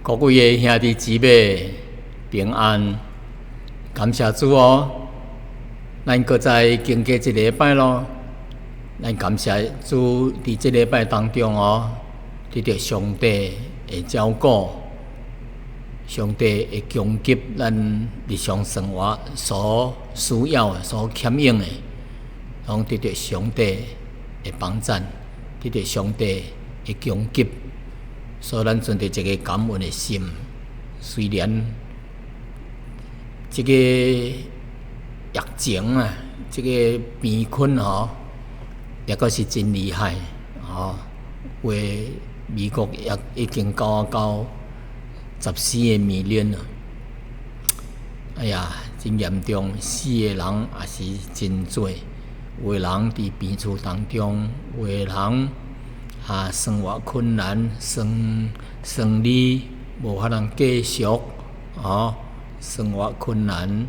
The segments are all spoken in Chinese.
各位的兄弟姊妹平安，感谢主哦！咱搁再经过一礼拜咯，咱感谢主伫这礼拜当中哦，得到上帝的照顾，上帝会供给咱日常生活所需要的、所欠用的，拢得到上帝的帮助，得到上帝的供给。所以，咱存着一个感恩的心。虽然这个疫情啊，这个病菌也阁是真厉害话美国也已经到14个million了。哎呀，真严重，死的人也是真多。有的人伫病厝当中，有的人生活困难，生理无法通继续生活困难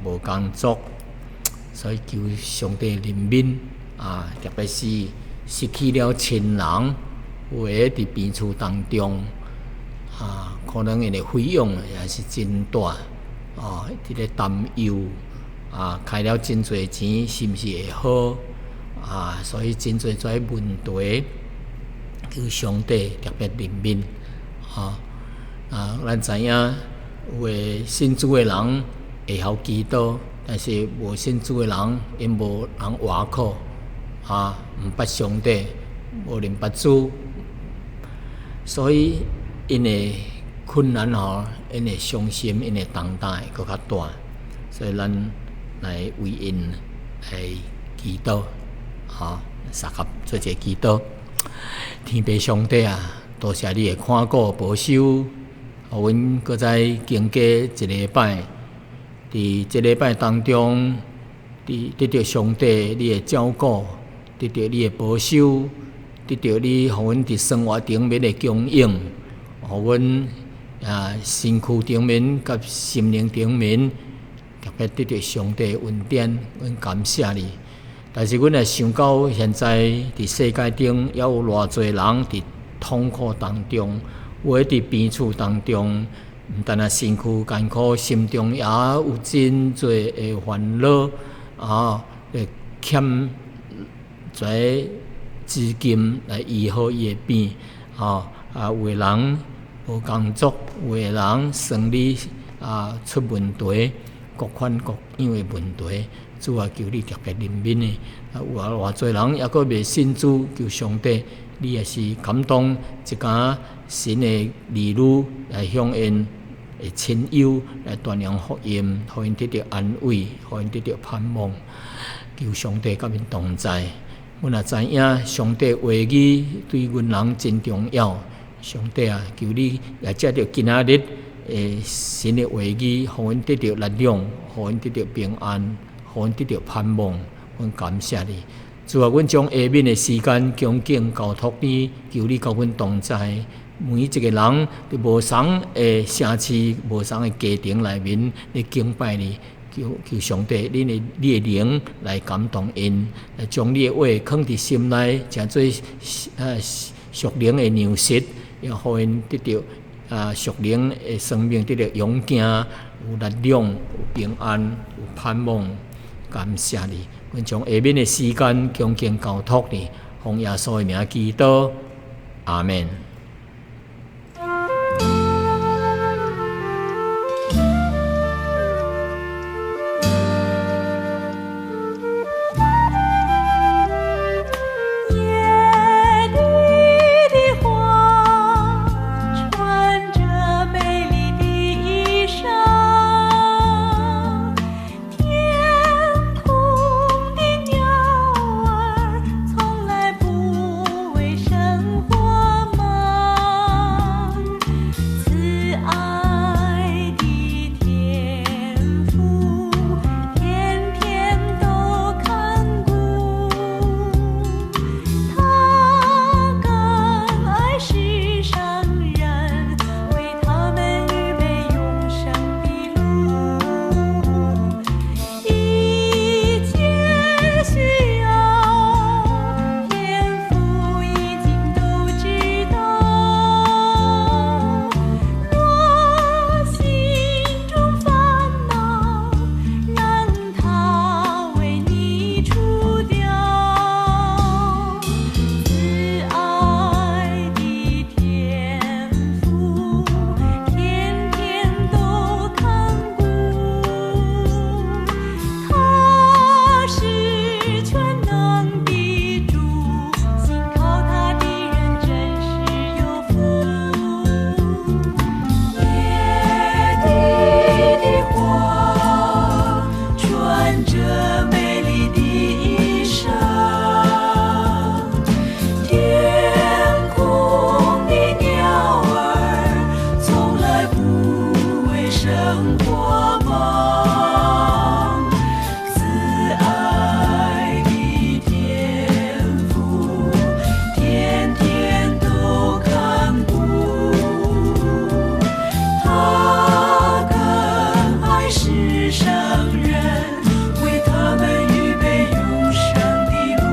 无工作，所以求上帝怜悯特别是失去了亲人，有的伫病厝当中可能因的费用也是真大伫咧担忧开了真侪钱是毋是会好所以真侪这问题。求上帝特别怜悯咱知影有的信主的人会晓祈祷，但是无信主的人因无人活靠毋捌上帝，无认捌主，所以因的困难因的伤心，因的重担会更较大，所以咱来为因来祈祷三合做一个祈祷。天父上帝多谢你的看顾保守，互阮搁再经过一礼拜，伫这礼拜当中，得到上帝你的照顾，得到你的保守，得到你互阮伫生活顶面的供应，互阮身躯顶面甲心灵顶面，特别得到上帝的恩典，阮感谢你。但是，阮也想到现在伫世界顶，也有偌侪人伫痛苦当中，有伫病厝当中，毋但身躯艰苦，心中也有真侪的烦恼欠侪资金来医好伊的病有的人无工作，有的人生理出问题，各款各样的问题。主求你特别怜悯的，有偌侪人也阁未信主，求上帝，你也是感动一家神的儿女来向因的亲友来传扬福音，互因得到安慰，互因得到盼望。求上帝甲因同在。阮也知影上帝话语对阮人真重要。上帝求你也借着今仔日神的话语，互因得到力量，互因得到平安。互阮得到盼望，阮感谢你。主阮将下面的时间恭敬交托你，求你甲阮同在。每一个人伫无同的城市、无同的家庭内面，你敬拜你，求上帝你的灵来感动因，来将你的话放伫心内，诚做属灵的粮食，也互因得到属灵的生命得到勇健，有力量，有平安，有盼望。感谢你，阮将下面的时间恭敬交托你，奉耶稣的名祈祷，阿们。生活吗？穿着美丽的衣裳，天空的鸟儿从来不为生活忙，慈爱的天父天天都看顾，他更爱世上人，为他们预备永生的路。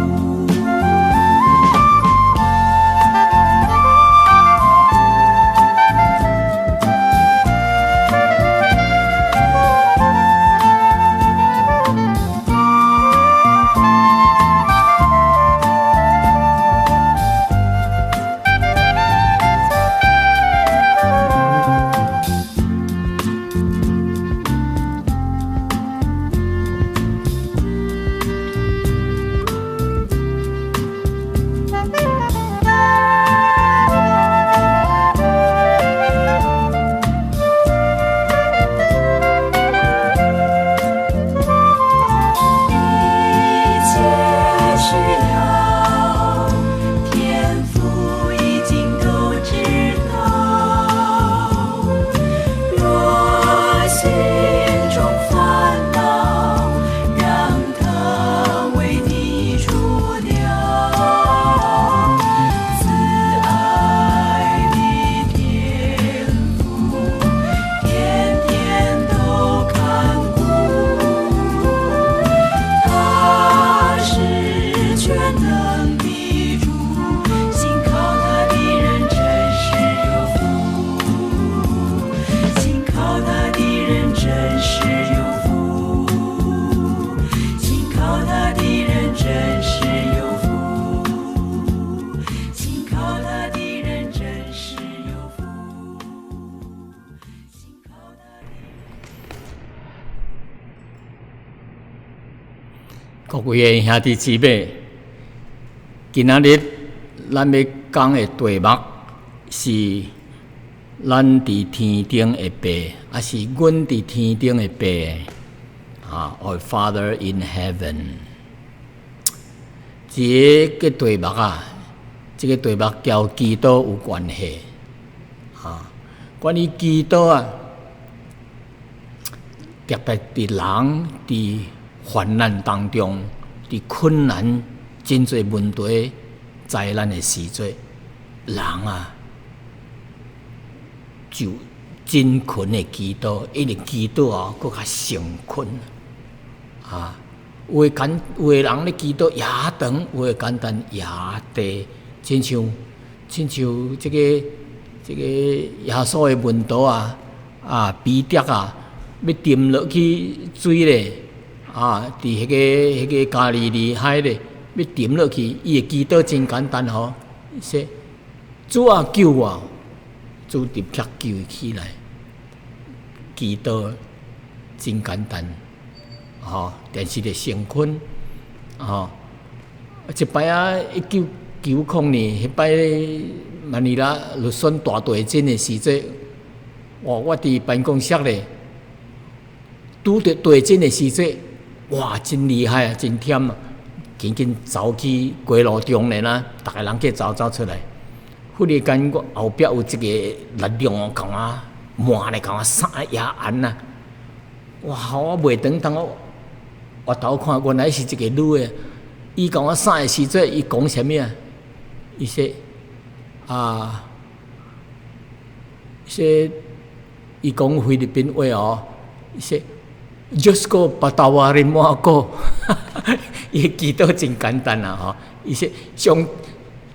一切需要，天父已经都知道。若心中烦恼，让他为你除掉。慈爱的天父，天天都看顾。他是全能的主，信靠他的人真是有福，信靠他的人真是有福，信靠他的人真是有福，信靠他的人真是有福，信靠他的。各位兄弟姊妹，今仔日咱要讲的题目是咱伫天顶的爸，还是阮伫天顶的爸？Our Father in Heaven。这个题目这个题目交基督有关系关于基督特别伫人伫患难当中，伫困难、真侪问题、灾难的时阵，人就真困的基督，因为基督搁较成困有的人咧基督也长，有的简单也低，亲像这个耶稣的门徒彼得要沉落去水咧。伫迄个加利利海咧，要沉落去，伊的祈祷真简单说主啊救我，主立刻救伊起来。祈祷真简单但是咧成困一摆一990年，迄摆马尼拉就算大地震的时阵，我伫办公室咧，拄着地震的时阵。哇，真厉害真忝紧紧走去街路中咧逐个人去走出来。忽然间，我后壁有一个力量甲我抹咧，甲我撒牙眼哇！我袂当我头看，原来是一个女的。伊甲我撒的时阵，伊讲啥物伊说伊讲菲律宾话伊说。Diyos ko, patawarin mo ako 伊祈禱真簡單伊說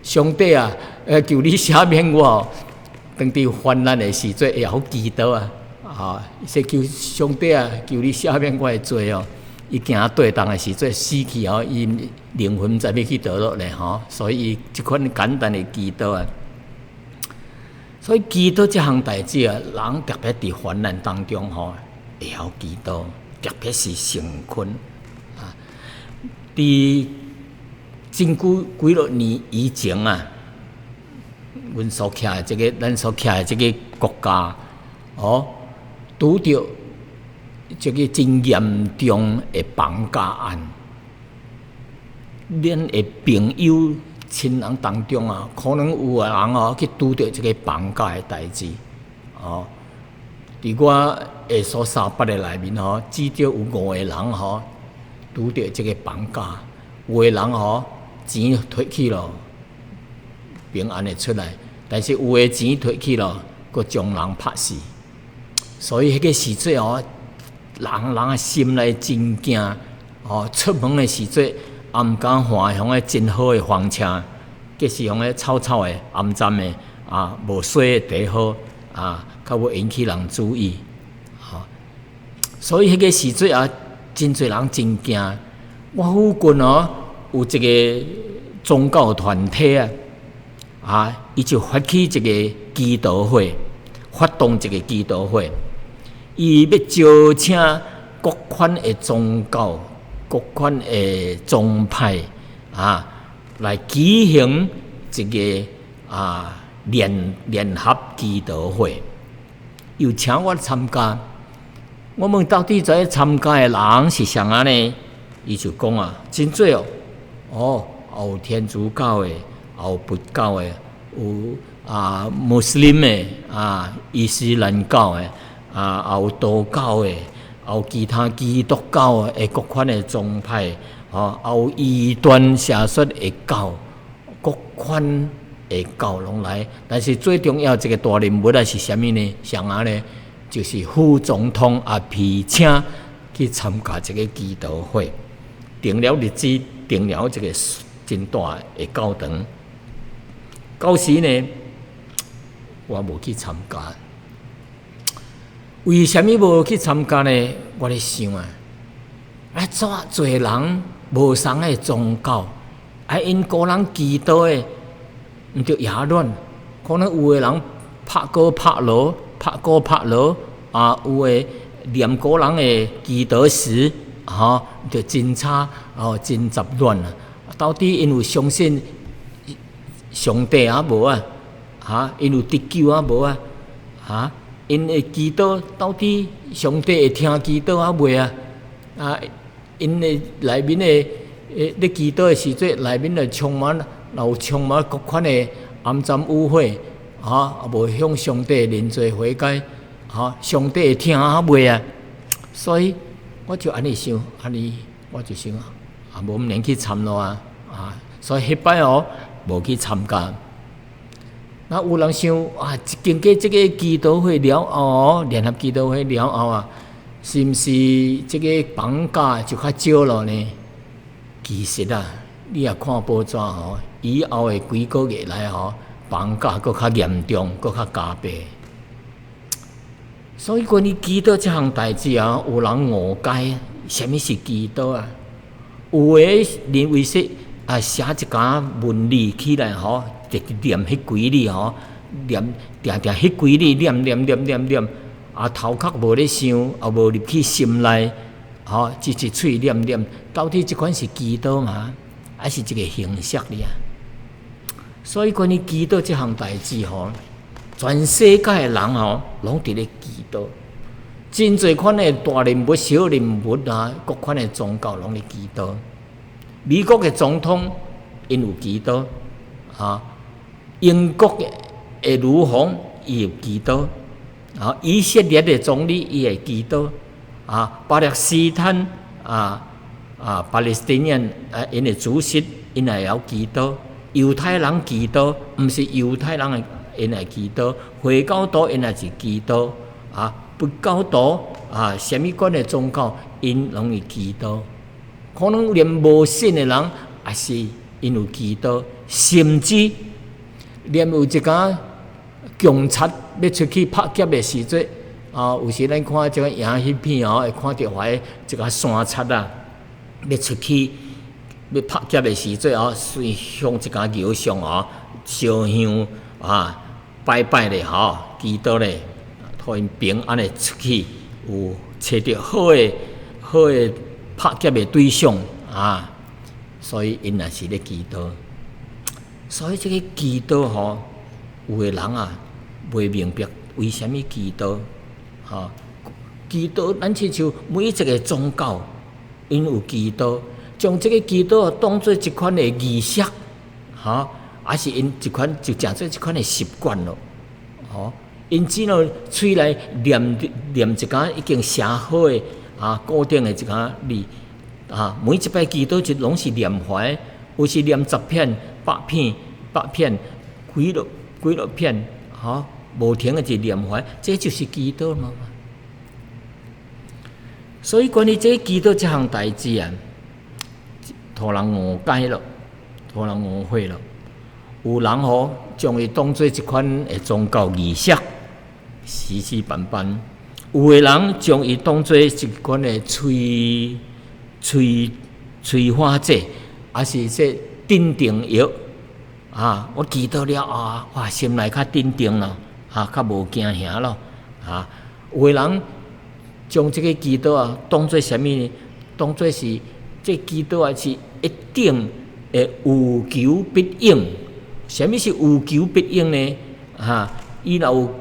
上帝求你赦免我，當伫患難的時陣會好祈禱伊說求上帝求你赦免我的罪伊行對當的時陣死去伊靈魂唔知要去倒落咧所以伊這款簡單的祈禱所以祈禱這項代志人特別伫患難當中會曉祈禱。特別是成困伫真幾落年以前阮所徛的咱所徛的這個國家拄着这个真严重的绑架案，恁的朋友、亲人当中啊，可能有个人哦去拄到这个绑架的代志，哦，伫我的所300个内面吼，至少有5个人吼拄到这个绑架，有的人吼钱摕去了，平安的出来，但是有的钱摕去了，佫将人拍死，所以迄个时阵哦。人啊心内真惊，哦，出门的时阵，也毋敢换向个真好的房车，计是向个臭臭的、暗淡的啊，无水的地好啊，较要引起人注意，哦，所以迄个时阵啊，真侪人真惊。我附近哦，有一个宗教团体啊，伊就发起一个祈祷会，发动一个祈祷会。伊要招请各款的宗教、各款的宗派啊，来举行一个联合祈祷会，又请我参加。我问到底在参加的人是啥啊呢？伊就讲啊，真多哦，有天主教的，有佛教的，有穆斯林的伊斯兰教的。也有道教的，也有其他基督教的各款的宗派，也有异端邪说的教，各款的教拢来。但是最重要一个大人物是啥物呢？啥呢？就是副总统批请去参加这个祈祷会，定了日子，定了这个真大的教堂。到时呢，我无去参加。为什么无去参加呢？我咧想啊，怎侪人无同的宗教，因个人祈祷的，毋着野乱，可能有的人拍鼓拍锣，有的念个人的祈祷时，就真差，真杂乱啊！到底因有相信上帝无啊？因有得救无啊？因的祈祷到底上帝会听祈祷袂啊？因的内面的咧祈祷的时阵，内面就充满各款的暗淡污秽，无向上帝认罪悔改，上帝会听袂啊？所以我就安尼想，我就想无免去参咯所以迄摆无去参加。那有人想经过这个祈祷会了后，联合祈祷会了后是毋是这个绑架就较少了呢？其实你也看报纸以后的几个月来绑架佫较严重，佫较加倍。所以关于祈祷这项代志有人误解什么是祈祷有的认为说写一寡文字起来直念迄几字念定定迄几字念，头壳无咧想，也无入去心内，一喙念，到底这款是祈祷吗？还是一个形式呢？所以关于祈祷这项代志全世界的人拢伫咧祈祷，真侪款的大人物、小人物各款的宗教拢咧祈祷。美国的总统因有祈祷英国的女皇伊有祈祷以色列的总理伊会祈祷巴勒斯坦巴勒斯坦人因的主席因也有祈祷，犹太人祈祷，毋是犹太人因会祈祷，回教徒因也是祈祷佛教徒什么款的宗教因拢会祈祷，可能连无信的人也是因有祈祷，甚至连有一个警察要出去拍劫的时阵有时咱看这个影翕片会看到一个山贼要出去要拍劫的时阵随向一个桥上烧香拜咧祈祷咧，互因平安的出去，有找到好的拍劫的对象所以因也是咧祈祷。所以这个祈祷有的人袂明白为什么祈祷祈祷，咱亲像每一个宗教，因有祈祷，将这个祈祷当做一款的仪式，还是因一款就成做一款的习惯咯，因只要嘴来念一间已经写好的固定的一间字每一摆祈祷就拢是念怀，有时念10片、8片、几落片，无停的就念怀，这就是祈祷嘛。所以关于这祈祷这项代志啊，互人误解了，互人误会了。有人将伊当做一款的宗教仪式，死死板板；有的人将伊当做一款的催化剂，还是说镇定药我祈祷了哇，心内较镇定了较无惊吓咯有的人将这个祈祷当做什么呢？当做是这祈祷是一定会有求必应。什么是有求必应呢？伊若有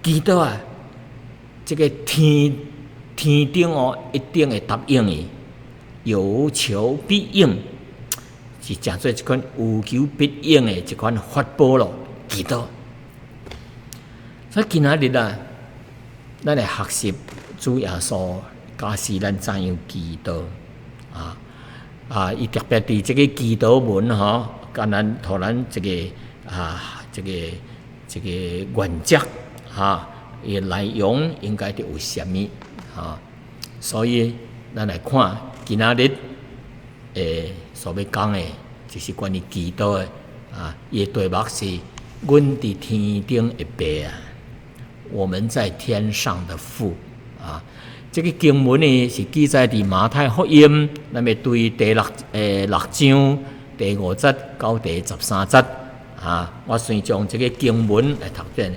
祈祷这个天顶一定会答应伊，有求必应，是诚做一款有求必应的一款法宝咯。祈祷，所以今仔日咱来学习主耶稣教示咱怎样祈祷伊特别伫这个祈祷文甲咱互咱这个原则伊内容应该得有啥物所以咱来看今仔日所要讲的，就是关于祈祷的伊的题目是“阮伫天顶的爸我们在天上的父”这个经文呢是记载伫马太福音，咱要对第6章第5节到第13节我先将这个经文来读遍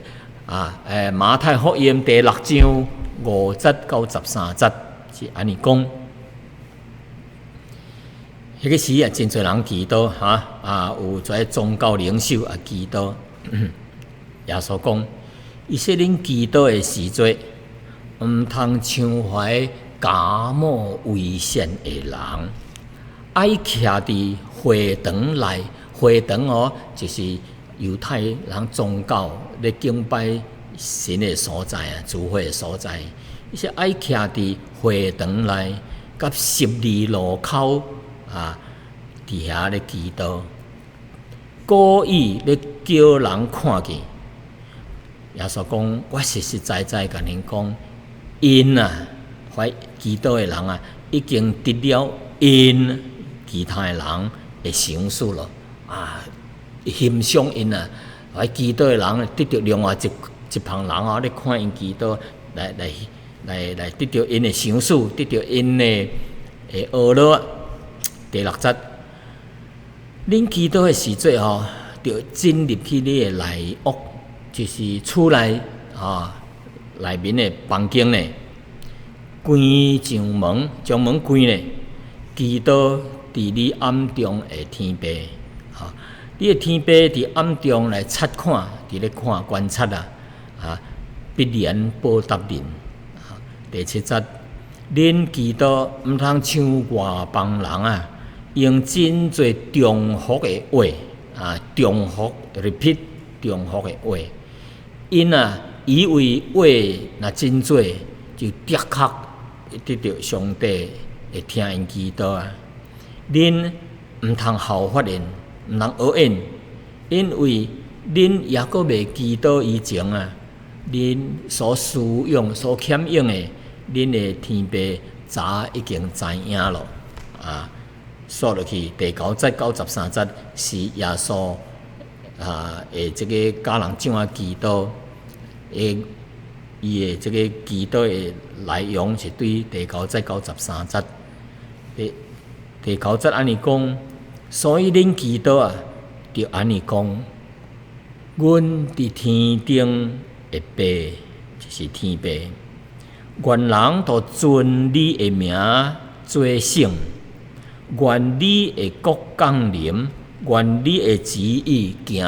马太福音第6章5节到13节是安尼讲。迄个时真侪人祈祷有一个宗教领袖祈祷。耶稣讲，伊说恁祈祷的时阵，毋通伤怀假冒伪善的人，爱徛伫会堂内。会堂就是犹太人宗教咧敬拜神的所在聚会的所在。伊说爱徛伫会堂内，甲12路口伫遐咧祈祷，故意咧叫人看见。耶稣讲，我实实在在甲恁讲，因怀祈祷的人已经得了因其他的人的赏赐了欣赏因怀祈祷的人得到另外一旁人咧看因祈祷，来得到因的赏赐，得到因的恶乐。第6节，恁祈祷的时阵就进入去你的内屋，就是厝内内面的房间内，关上门，将门关咧，祈祷伫你暗中的天父你的天父伫暗中来察看，伫咧看观察必然报答恁。第7节，恁祈祷毋通像外邦人用真侪重复的话重复 repeat 重复的话，因以为话若真侪，就的确得到上帝会听因祈祷恁毋通效法因，毋通学因，因为恁也阁未祈祷以前恁所需用、所欠用的，恁的天父早已经知影了说落去第9节到13节是耶稣这个教人怎样祈祷伊的这个祈祷的内容是对第9节到13节。第9节安尼讲，所以恁祈祷就安尼讲，阮伫天顶的爸就是天父，愿人都尊你的名做圣，愿你的国降临，愿你的旨意行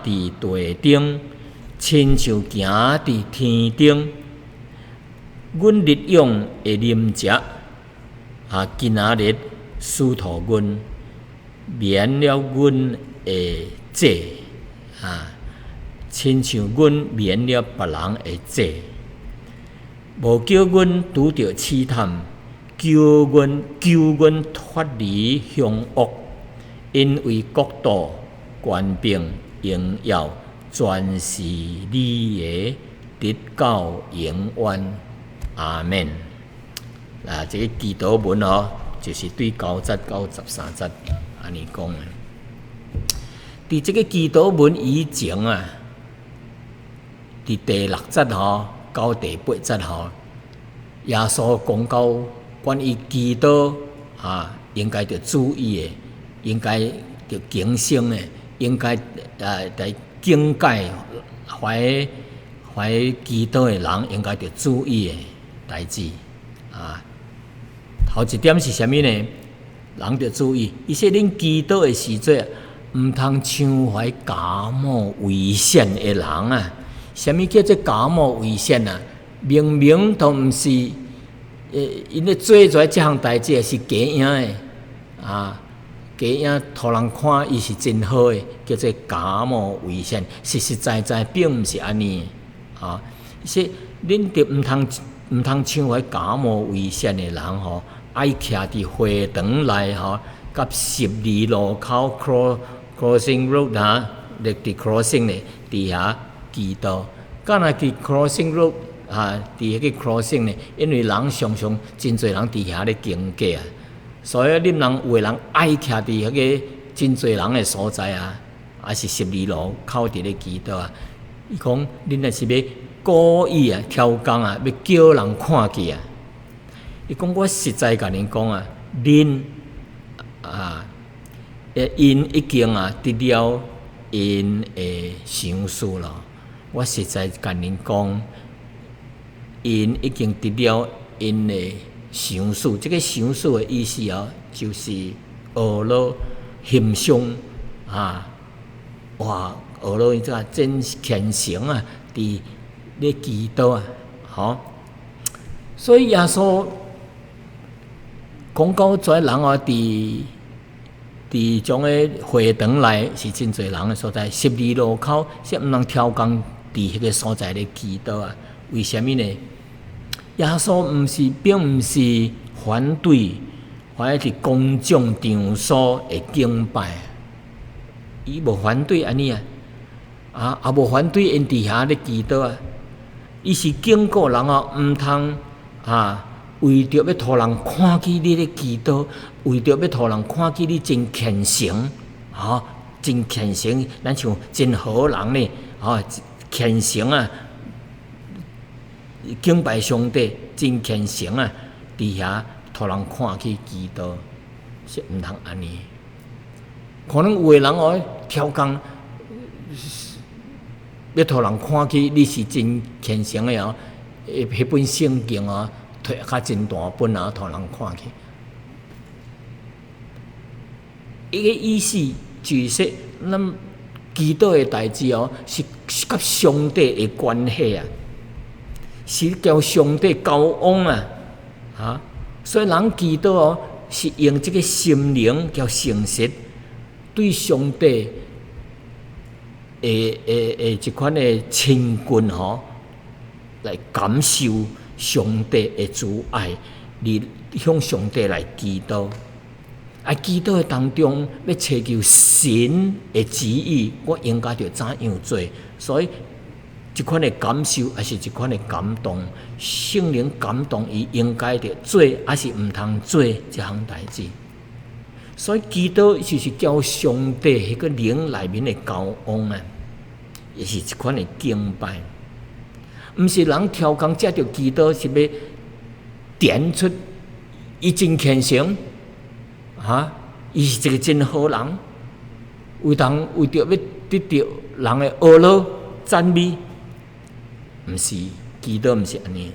伫地顶，亲像行伫天顶。阮日用会啉食，今仔日师徒阮免了阮的罪，亲像阮免了别人的罪，无叫阮拄着试探，救阮脱离凶恶，因为国度、权柄、荣耀，全是你的，直到永远。阿门。这个祈祷文就是对9节到13节安尼讲的。伫这个祈祷文以前伫第6节到第8节耶稣讲到关于祈祷应该着注意的，应该着警醒的，应该来警戒怀祈祷的人应该着注意的代志头一点是啥物呢？人着注意，伊说恁祈祷的时阵，毋通伤怀假冒伪善的人啥物叫做假冒伪善明明都毋是因咧做出来这项代志是假影的假影，互人看伊是真好的，叫做假冒伪善。实实在在并毋是安尼伊说恁着毋通伤怀假冒伪善的人爱徛伫会堂内甲12路口 crossing road 伫 crossing 咧伫遐祈祷。敢若伫 crossing road 伫迄个 crossing 咧，因为人常常真侪人伫遐咧经过所以恁人有诶人爱徛伫迄个真侪人诶所在还是12路口伫咧祈祷伊讲恁若是要故意挑工要叫人看见伊讲我实在甲恁讲恁因已经得了因的赏赐了。我实在甲恁讲，因已经得了因的赏赐。这个赏赐的意思就是学了欣赏学了伊这真虔诚伫咧祈祷所以耶稣讲到遮人伫种个会堂内是真侪人的所在，12路口是毋通挑工伫迄个所在咧祈祷为虾米呢？耶稣并毋是反对凡是公众场所的敬拜，伊无反对安尼也无反对因伫遐咧祈祷伊是警告人毋通为着要互人看见你咧祈祷，为着要互人看见你真虔诚真虔诚，咱像真好人咧虔诚敬拜上帝，真虔诚伫遐互人看去祈祷，是毋通安尼。可能有诶人挑工要互人看去你是真虔诚诶迄本圣经摕较真大本互人看去。伊个意思就是说，咱祈祷诶代志是甲上帝诶关系是交上帝交往所以人祈祷是用这个心灵叫诚实，对上帝一款的亲近来感受上帝的慈爱，你向上帝来祈祷。祈祷的当中要寻求神的旨意，我应该着怎样做？所以一款的感受，还是一款的感动，圣灵感动伊应该着做，还是毋通做这项代志。所以祈祷就是叫上帝迄个灵内面的交往也是一款的敬拜。毋是人挑工才着祈祷，是要点出伊真虔诚伊是一个真好人，为着要得到人的阿乐赞美，毋是祈祷，毋是安尼。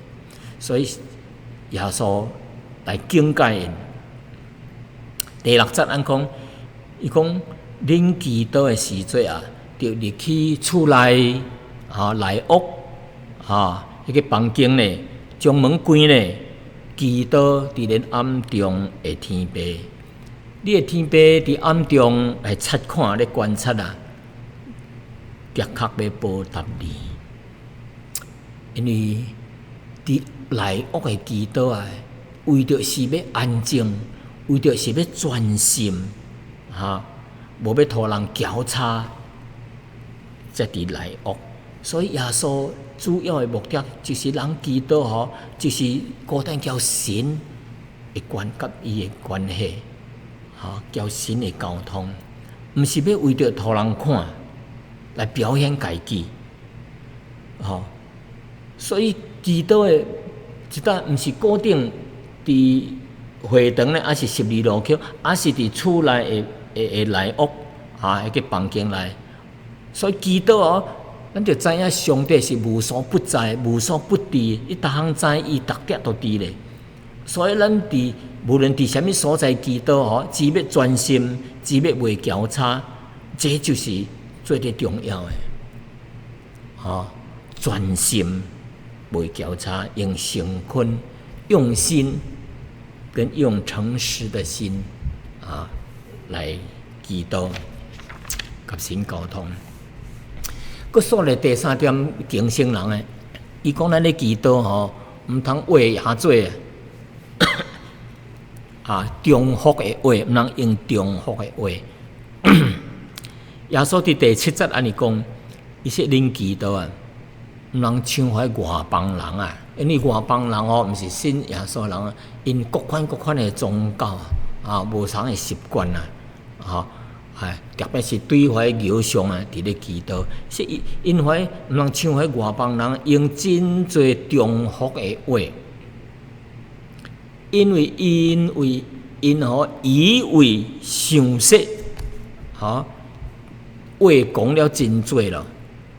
所以耶稣来警戒因。第6节按讲，伊讲恁祈祷的时阵着入去厝内内屋迄个房间呢，将门关咧，基督伫恁暗中会天父。你的天父伫暗中来察看、咧观察啊，的确要报答你。因为伫内屋的基督啊，为着是要安静，为着是要专心，无要互人交叉，才伫内屋。所以耶稣主要的目的就是人基督就是孤单交神的关甲伊的关系，交神的交通，毋是要为着互人看来表现家己，所以基督的一搭毋是固定伫会堂咧，还是12路口，还是伫厝内的内屋迄个房间内。所以基督咱就知影上帝是无所不在、无所不知，伊逐项知，伊逐点都知咧。所以咱无论伫啥物所在，基督只要专心，只要袂交叉，这就是最最重要的。专心袂交叉，用诚恳、用心跟用诚实的心来祈祷，甲神沟通。佮说咧第3点，敬圣人诶，伊讲咱咧祈祷毋通话也做重复诶话，毋通用重复诶话。耶稣伫第7节安尼讲，伊说恁祈祷啊，毋通像迄外邦人啊，因为外邦人毋是信耶稣人啊，因各款诶宗教无常诶习惯特别是对迄偶像伫咧祈祷，是因为毋通像迄外邦人用真侪重复诶话，因为因以为上说话讲了真侪咯，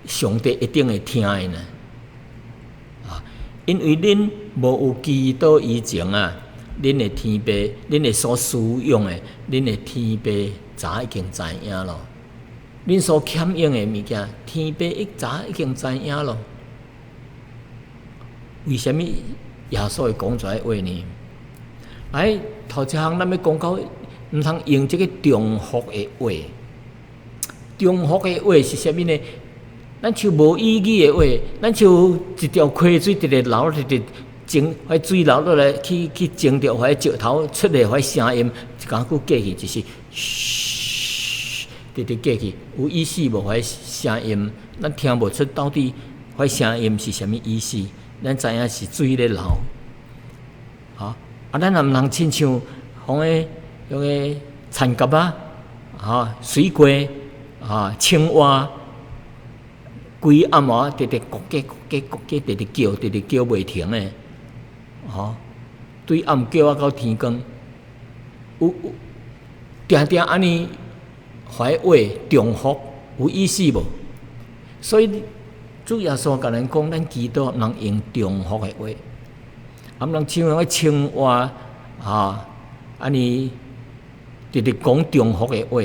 上帝一定会听诶呢。因为恁无有祈祷以前恁的天父，恁的所使用的，恁的天父早已经知影咯。恁所欠用的物件，天父早已经知影咯。为什么耶稣会讲出来话呢？头一项咱要讲到，毋通用这个重复的话。重复的话是啥物呢？咱像无意义的话，咱像一条溪水直直流，直直蒸，迄水流落来去蒸着，迄石头出来，迄声音一讲句过去就是嘘，直直过去，有意思无？迄声音咱听无出到底，迄声音是啥物意思？咱知影是水咧流，咱也毋通亲像迄个田蛤水龟青蛙。规暗晚直直咕叽咕叽咕叽，直直叫，直直叫袂停诶，对暗叫到天光，有定定安尼怀话重复有意思无？所以主耶稣甲咱讲，咱祈祷毋通用重复诶话，毋通像迄青蛙安尼直直讲重复诶话，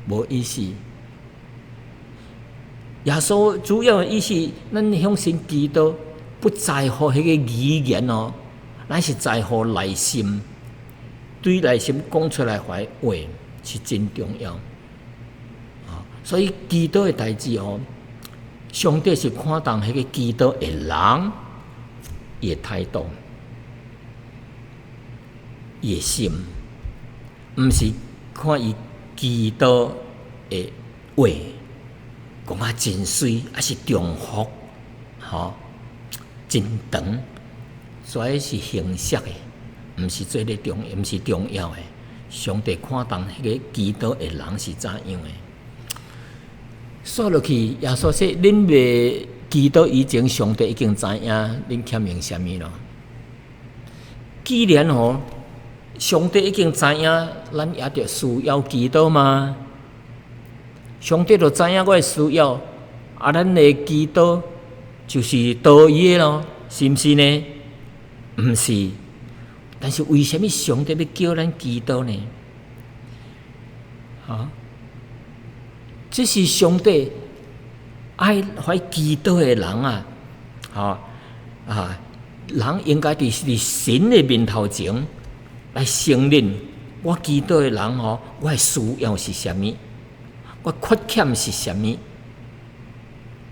无意思。耶稣主要的意思，咱向神祈祷，不在乎迄个语言咱是在乎内心，对内心讲出来话是真重要。所以祈祷的代志上帝是看重迄个祈祷的人，伊的态度，伊的心，毋是看伊祈祷的话。讲真水，还是重复，真长，所以是形式的，毋是最重要，毋是重要的。上帝看重迄个祈祷的人是怎样的？说落去，耶稣说：恁未祈祷以前，上帝已经知影恁欠用啥物咯。既然上帝已经知影，咱也着需要祈祷吗？上帝就知影我的需要，咱的祈祷就是道义的咯，是毋是呢？毋是，但是为什么上帝要叫咱祈祷呢？这是上帝爱怀祈祷的人人应该伫神的面头前来承认，我基督的人吼，我的需要是啥物，我缺欠是啥物。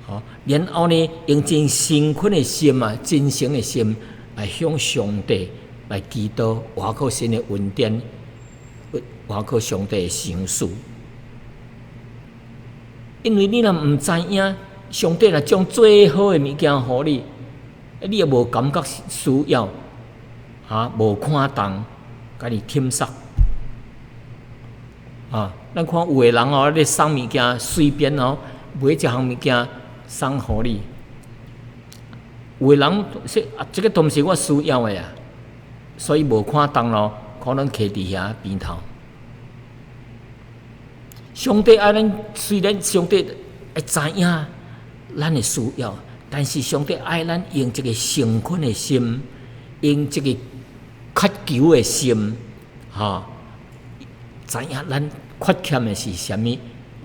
好，然后呢，用真诚恳的心啊，真诚的心来向上帝来祈祷，挖靠神的恩典，挖靠上帝的赏赐。因为你若毋知影，上帝若将最好的物件互你，你也无感觉需要，无看重，甲你添塞。咱看有的人哦，咧送物件随便哦，买一项物件送互你。有的人说这个都毋是我需要的啊，所以无看重咯，可能徛伫遐边头。上帝爱咱，虽然上帝会知影咱的需要，但是上帝爱咱用一个诚恳的心，用一个渴求的心，知影咱缺欠的是啥物，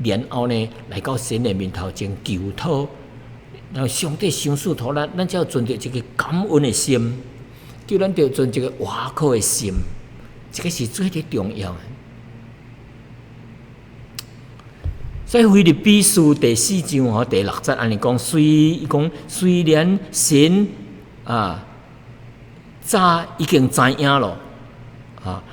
然后呢，来到神的面头前求讨，然后上帝赏赐互咱，咱才要存着一个感恩的心，叫咱着存一个挖靠的心，这个是最最重要的。所以腓立比书第4章第6节安尼讲，虽然神早已经知影咯，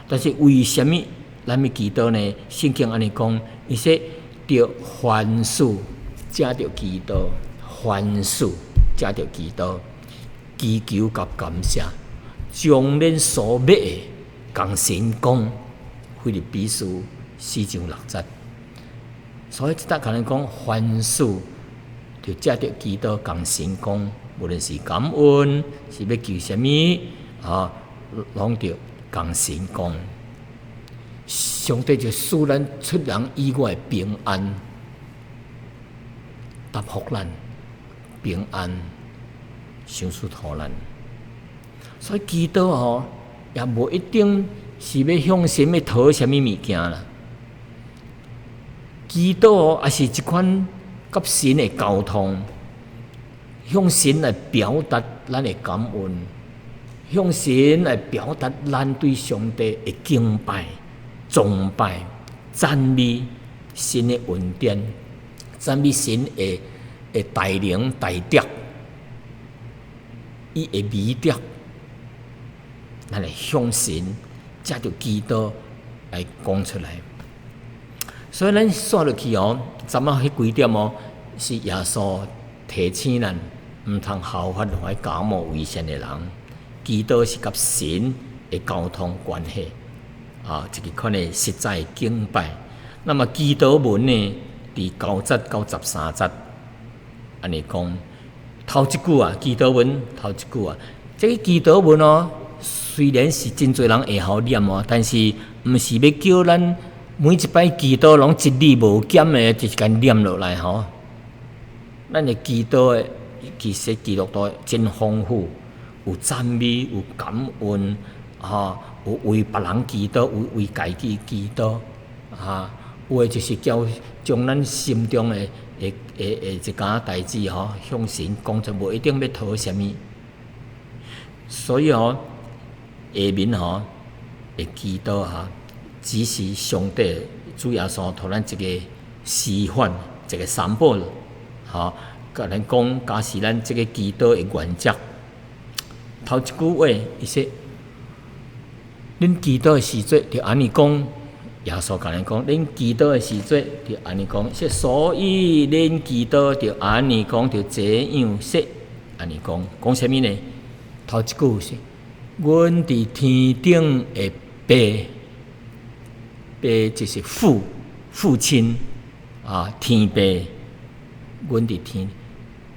但是为什么咱要祈祷呢？圣经安尼讲，伊说着凡事才着祈祷，凡事才着祈祷，祈求甲感谢，将恁所要的共神讲。腓立比书4章6节。所以即搭可能讲，凡事就借着祈祷共神讲，无论是感恩，是要求什么拢着共神讲。上帝就使咱出人意外的平安，答复咱平安，赏赐互咱。所以祈祷也无一定是要向神要讨什么物件啦。祈祷也是一款甲神的沟通，向神来表达咱的感恩，向神来表达咱对上帝的敬拜、崇拜、赞美神的恩典，赞美神的大能大德，伊的美德，咱来向神借着祈祷来讲出来。所以咱刷落去昨晚迄几点是耶稣提醒咱，毋通效法那假冒伪善的人。祈祷是甲神的沟通关系，一个款的实在敬拜。那么祈祷文呢，伫9节到13节，安尼讲头一句祈祷文头一句这个祈祷文虽然是真侪人会晓念但是毋是要叫咱每一摆祈祷拢一字无减的，就是甲念落来咱的祈祷的其实记录都真丰富，有赞美，有感恩，有为别人祈祷，有为家己祈祷，有的就是将咱心中的一件代志向神讲出，无一定要讨什么。所以下面的祈祷只是上帝主耶稣互咱一个示范，一个参谋，甲咱讲，假使咱这个祈祷的原则。头一句话，伊说：恁祈祷的时阵，就安尼讲。耶稣甲咱讲，恁祈祷的时阵，就安尼讲。说，所以恁祈祷就安尼讲，就这样说，安尼讲。讲什么呢？头一句是：阮伫天顶的爸。爸就是父亲天爸，阮伫天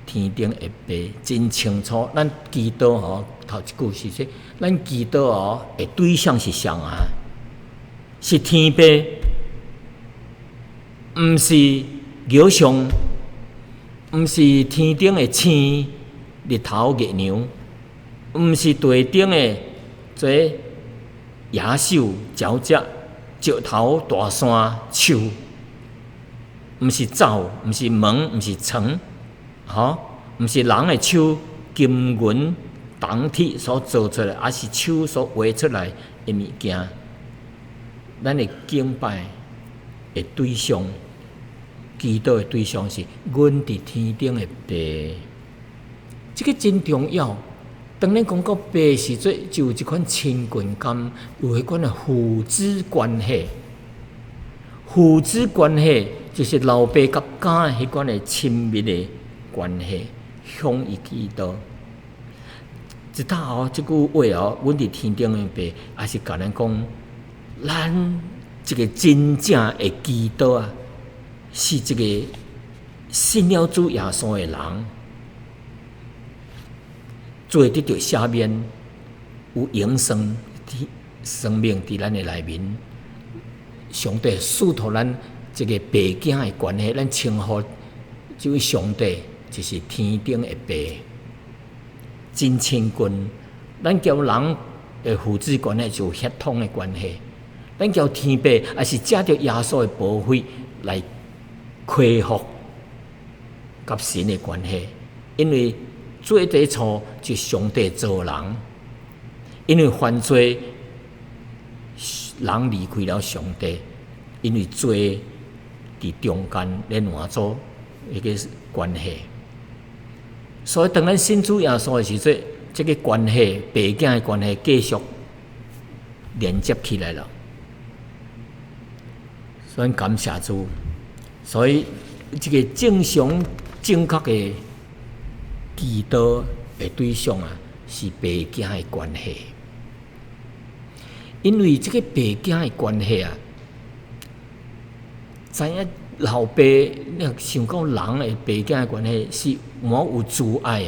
顶的爸，真清楚。咱祈祷头一句是说，咱祈祷的对象是谁是天爸，毋是偶像，毋是天顶的星、日头、月亮，毋是地顶的这野兽、鸟只。石头、大山、树，毋是走，毋是门，毋是床，毋是人的手、金银、铜铁所做出来，还是手所画出来的物件，咱的敬拜的对象，祈祷的对象是阮伫天顶的爸。这个真重要。当咱讲到爸时阵，就有一款亲近感，有迄款的父子关系。父子关系就是老爸甲囝迄款的亲密的关系，向伊祈祷。一搭哦，即句话哦，阮伫天顶的爸，也是甲咱讲，咱一个真正的祈祷啊，是一个信了主耶稣的人。做得到下面有永生生命伫咱的内面，上帝赐托咱这个爸囝的关系，咱称呼这位上帝就是天顶的爸，真亲近。咱交人的父子关系就有血统的关系，咱交天爸也是借着耶稣的宝血来恢复甲神的关系，因为最底初就上帝造人，因为犯罪，人离开了上帝，因为罪伫中间连换做一个关系，所以当咱信主耶稣的时阵，这个关系爸囝的关系继续连接起来了。所以感谢主，所以这个正常正确的祈祷的对象啊，是爸囝的关系。因为这个爸囝的关系啊，知影老爸，你想到人的爸囝的关系是有慈爱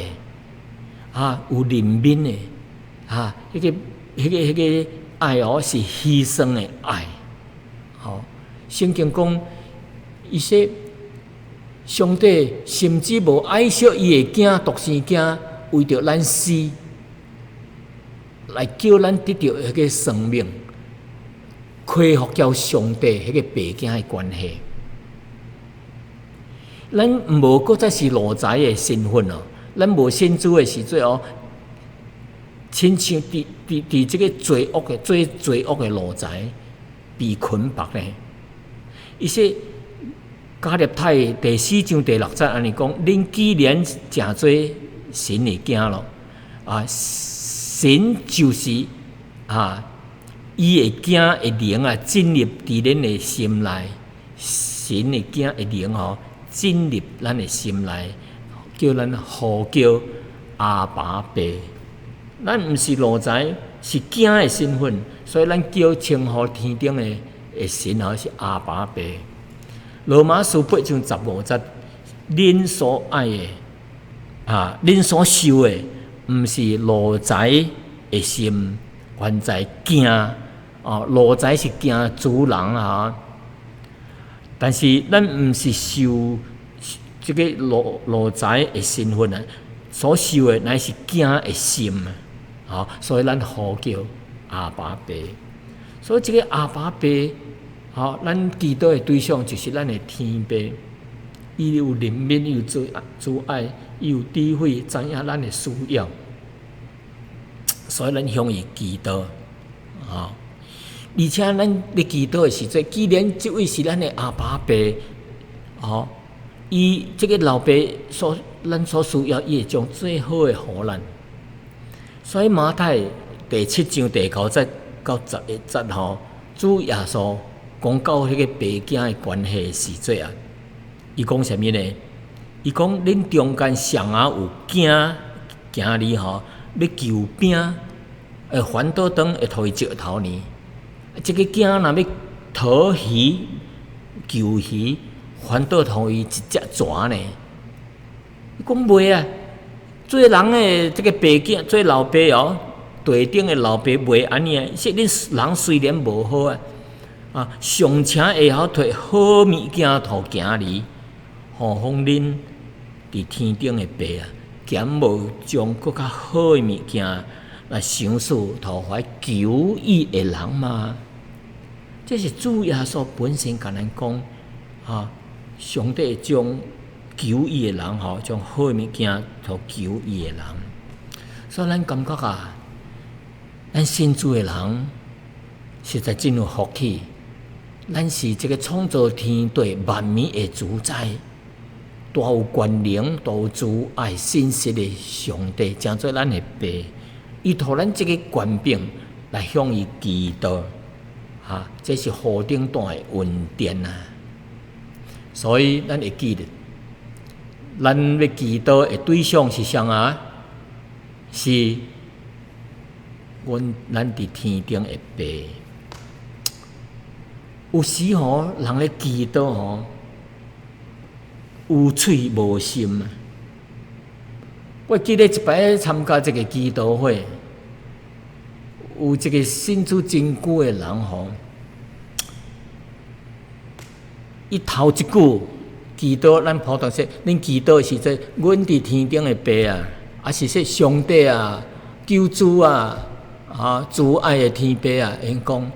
的，有怜悯的，迄个爱哦是牺牲的爱。圣经讲，伊说上帝甚至无爱惜伊的囝独生囝，为着咱死，来叫咱得到迄个生命，恢复叫上帝迄个爸囝的关系。咱无搁再是奴才的身份哦，咱无信主的时阵哦，亲像伫这个罪恶的奴才被捆绑呢。伊说加勒太第4章第6节安尼讲：恁既然诚做神的囝咯，神就是伊的囝的灵啊，进入伫恁的心内，神的囝的灵进入咱的心内，叫咱呼叫阿爸爸。咱毋是奴才，是囝的身份，所以咱叫称呼天顶的神是阿爸爸。罗马书8章15节，恁所爱的恁所受的，毋是奴才的心，原在惊奴才是惊主人但是咱毋是受这个奴才的身份所受的乃是惊的心所以咱呼叫阿爸爸。所以这个阿爸爸咱祈祷的对象就是咱的天父，伊有怜悯，伊有慈爱，伊有智慧，知影咱的需要，所以咱向伊祈祷而且咱咧祈祷的时阵，既然这位是咱的阿爸爸伊这个老爸咱所需要，伊会将最好的互咱。所以马太第7章第9节到11节主耶稣讲到迄个爸囝的关系时阵伊讲啥物呢？伊讲恁中间上有囝行哩要求饼，会反倒转会互伊石头呢？这个囝若要讨鱼求鱼，反倒互伊一只蛇呢？伊讲袂啊！做人的这个爸囝，做老爸地顶的老爸袂安尼说恁人虽然无好尚且会晓摕好物件互行哩，何况恁伫天顶的爸减无将更较好的物件来赏赐讨怀求伊的人吗？这是主耶稣本身甲咱讲上帝将求伊的人将好的物件互求伊的人。所以咱感觉啊，咱信主的人实在真有福气。咱是这个创造天地万物的主宰，大有权能、大有慈爱、信实的上帝，正做咱的爸。伊托咱这个权柄来向伊祈祷，这是何等大的恩典啊！所以咱会记得，咱要祈祷的对象是谁啊？是咱伫天顶的爸。有时人咧祈祷有嘴无心啊！我记得一摆参加这个祈祷会，有一个信主真久的人伊头一句祈祷，咱普通说，恁祈祷是说，阮伫天顶的爸啊，还是说上帝啊、救主啊、慈爱的天父啊，因讲。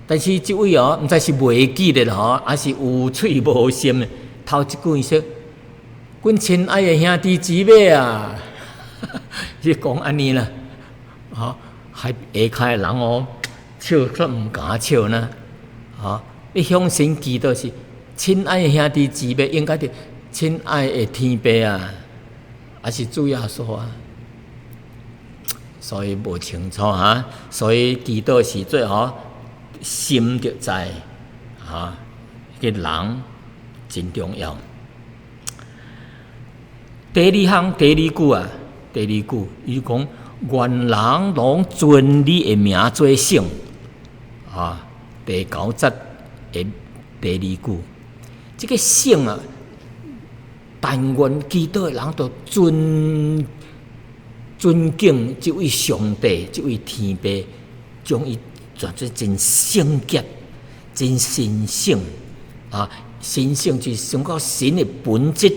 但是这位毋知是袂记得还是有嘴无心的。头一句说：“阮亲爱的兄弟姊妹啊！”是讲安尼啦，还下骹的人笑煞毋敢笑呢。你向神祈祷是亲爱的兄弟姊妹，应该是亲爱的天父啊，还是主耶稣啊？所以无清楚所以祈祷是最好。心就在个人真重要。第二句，伊讲愿人拢尊你的名做圣。第9节的第二句，这个圣啊，但愿祈祷的人都尊敬这位上帝，这位天父，将伊。做真圣洁、真神圣神圣就是想到神的本质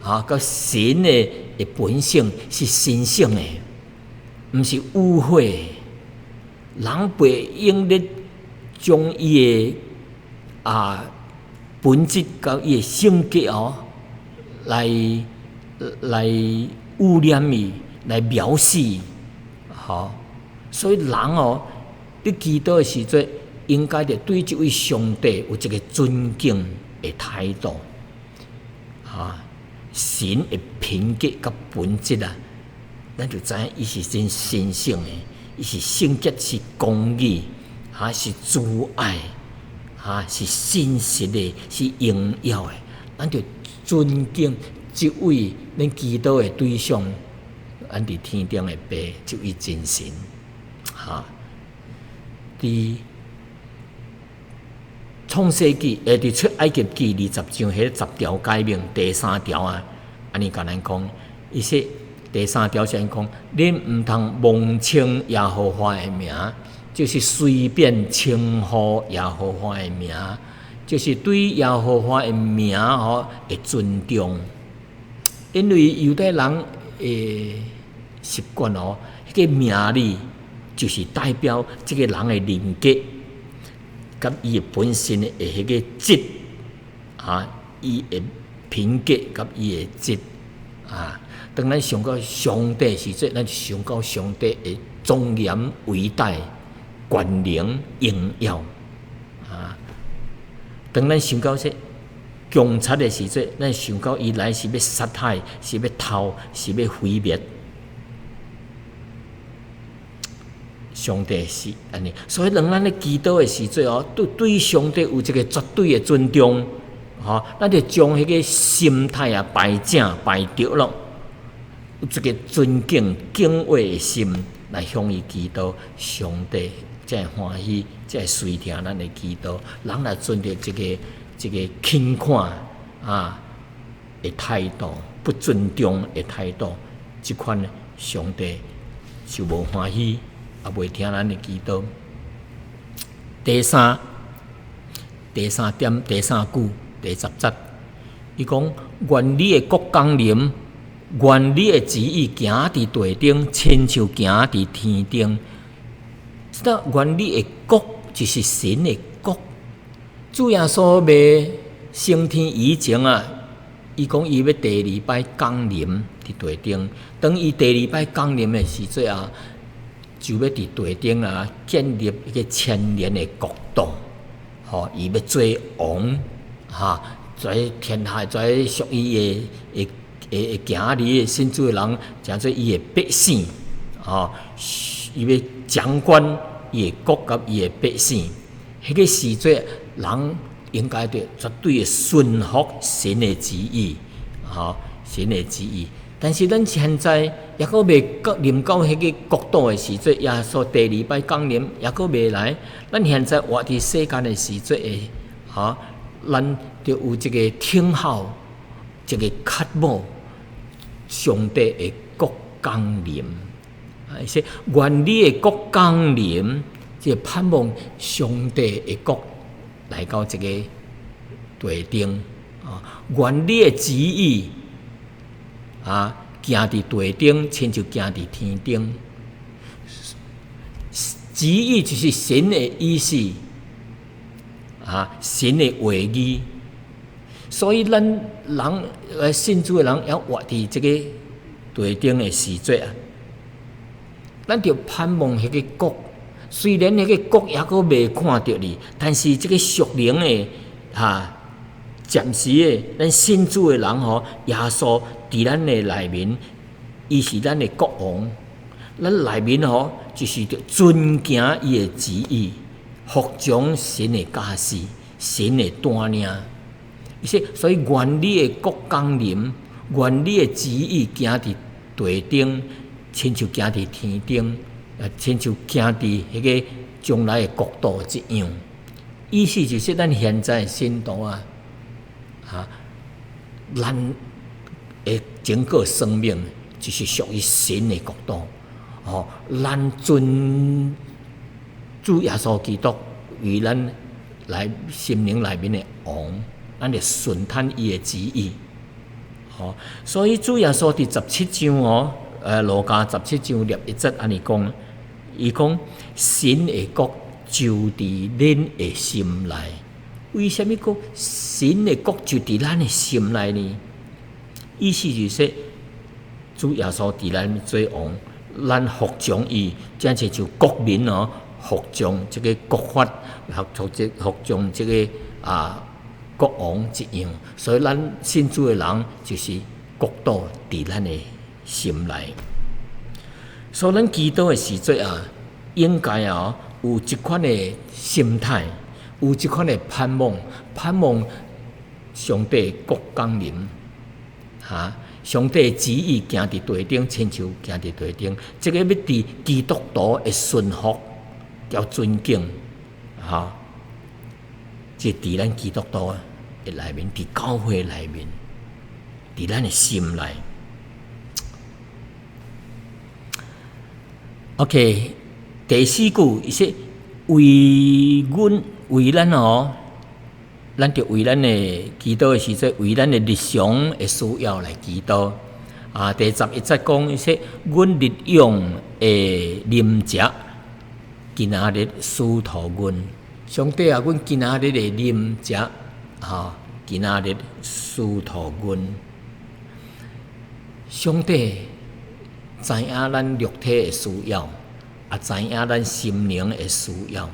甲神的本性是神圣的，毋是污秽的。人袂用咧将伊的本质甲伊的性格来污染伊，来藐视伊。所以人你祈祷的时阵，应该着对这位上帝有一个尊敬的态度。神的品格甲本质咱就知影伊是真神圣的，伊是圣洁，是公义，是慈爱，是信实的，是荣耀的。咱就尊敬这位咱祈祷的对象，咱伫天顶的爸，这位真神。伫创世纪，伫出埃及记20章迄10条诫命第3条安尼甲咱讲，伊说第3条是讲，恁毋通妄称耶和华的名，就是随便称呼耶和华的名，就是对耶和华的名的尊重。因为犹太人的习惯迄个名字。就是代表这个人的人格，甲伊的本身的迄个质伊的品格甲伊的质当咱想到上帝时阵，咱就想到上帝的庄严伟大、权能、荣耀当咱想到说强杀的时阵，咱想到伊来是要杀害，是要偷，是要毁灭。上帝是安尼，所以当咱咧祈祷的时阵对上帝有一个绝对的尊重，咱就将迄个心态摆正摆对咯，有一个尊敬敬畏的心来向伊祈祷，上帝才会欢喜，才会垂听咱的祈祷。人来存着一个轻看的态度，不尊重的态度，这款上帝就无欢喜。也袂听咱的祈祷。第三点第3句第10节，伊讲：愿你的国降临，愿你的旨意行伫地顶，亲像行伫天顶。愿你的国就是神的国。主耶稣未升天以前伊讲伊要第2摆降临伫伫地顶。当伊第二摆降临的时阵啊，就要伫地顶啊建立一个千年的国度，伊要做王，在天下在属于会行入的信主的人，诚做伊的百姓，伊要掌管伊的国甲伊的百姓。迄个时阵，人应该对绝对的顺服神的旨意，神的旨意。但是咱现在也阁未临到迄个国度的时阵，耶稣第二摆降临也阁未来。咱现在活伫世间的时阵，咱就有一个听候，一个渴慕上帝的国降临。说愿你的国降临，即盼望上帝的国来到这个地顶。愿你的旨意行伫地顶，亲像行伫天顶。旨意就是神的意思，神的话语。所以咱人信主的人要活伫这个地顶的时节啊，咱就盼望迄个国。虽然迄个国也阁未看到你，但是这个属灵的暂时的，咱信主的人耶稣伫咱的内面，伊是咱的国王。咱内面就是着遵行伊的旨意，服从神的教示、神的带领。所以愿你的国降临，愿你的旨意行伫地顶，亲像行伫天顶，亲像行伫迄个将来的国度一样。意思就是咱现在信徒咱的整个生命就是属于神的国度。咱尊主耶稣基督为咱来心灵内面的王，咱就顺摊伊的旨意。所以主耶稣伫17章路加17章1節安尼讲，伊讲神的国就伫恁的心内。为什么讲神的国就伫咱的心内呢？意思就是说，主耶稣伫咱做王，咱服从伊，真正像国民服从这个国法，服从这个国王一样。所以咱信主的人就是国度伫咱的心内。所以咱祈祷的时阵应该有一款的心态。有这款的盼望，盼望上帝国降临，上帝的旨意行伫地顶，亲像行伫地顶。这个要伫基督徒的顺服，要尊敬，即伫咱基督徒的内面，伫教会内面，伫咱的心内。OK， 第4句伊说为咱咱就为咱的祈祷的时阵，为咱的日常的需要来祈祷。第11節講，伊說：阮日用的啉食，今仔日賜予阮。上帝阮今仔日的啉食，今仔日賜予阮。上帝知影咱肉體的需要，也知影咱心靈的需要。